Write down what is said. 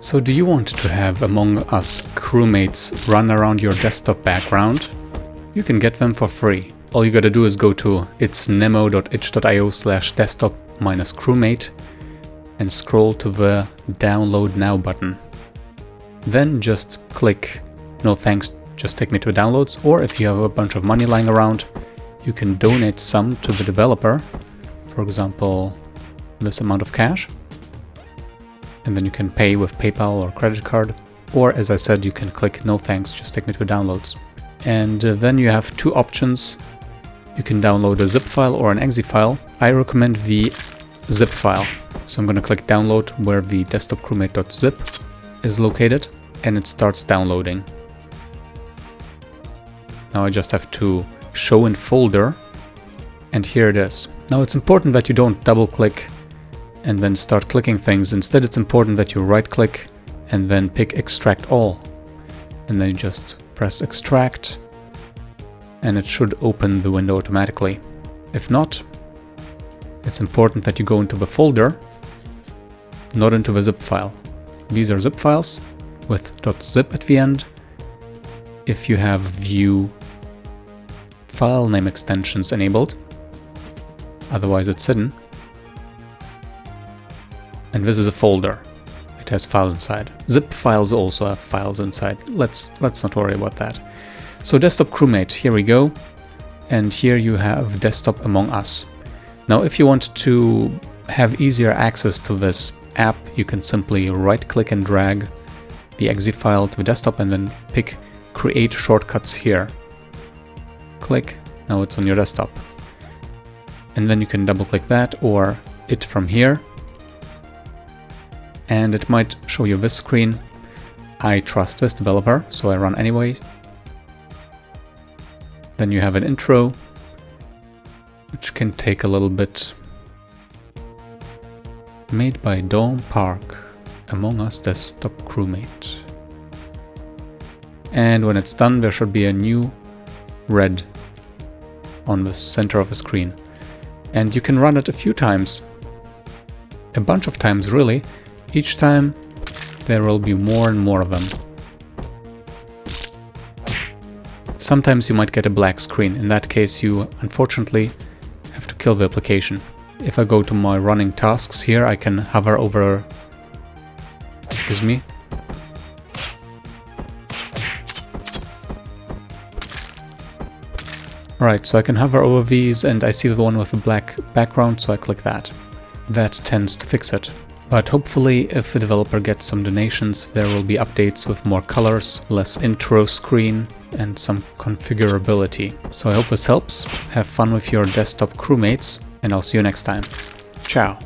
So do you want to have Among Us crewmates run around your desktop background? You can get them for free. All you gotta do is go to itsnemo.itch.io/desktop-crewmate and scroll to the Download Now button. Then just click No thanks, just take me to downloads, or if you have a bunch of money lying around, you can donate some to the developer, for example, this amount of cash. And then you can pay with PayPal or credit card, or as I said, you can click no thanks, just take me to downloads. And then you have two options. You can download a zip file or an exe file. I recommend the zip file. So I'm going to click download where the desktop-crewmate.zip is located, and it starts downloading. Now I just have to show in folder, and here it is. Now it's important that you don't double click and then start clicking things. Instead, it's important that you right click and then pick extract all. And then you just press extract and it should open the window automatically. If not, it's important that you go into the folder, not into the zip file. These are zip files with .zip at the end. If you have view file name extensions enabled, otherwise it's hidden. And this is a folder. It has files inside. Zip files also have files inside. Let's not worry about that. So desktop crewmate, here we go. And here you have desktop Among Us. Now if you want to have easier access to this app, you can simply right click and drag the exe file to the desktop and then pick create shortcuts here. Click, now it's on your desktop. And then you can double click that or it from here. And it might show you this screen. I trust this developer, so I run anyway. Then you have an intro, which can take a little bit. Made by Dawn Park, Among Us desktop crewmate. And when it's done, there should be a new red on the center of the screen. And you can run it a few times. A bunch of times, really. Each time there will be more and more of them. Sometimes you might get a black screen. In that case, you unfortunately have to kill the application. If I go to my running tasks here, I can hover over, excuse me. Alright, so I can hover over these and I see the one with a black background, so I click that. That tends to fix it. But hopefully, if the developer gets some donations, there will be updates with more colors, less intro screen, and some configurability. So I hope this helps. Have fun with your desktop crewmates, and I'll see you next time. Ciao!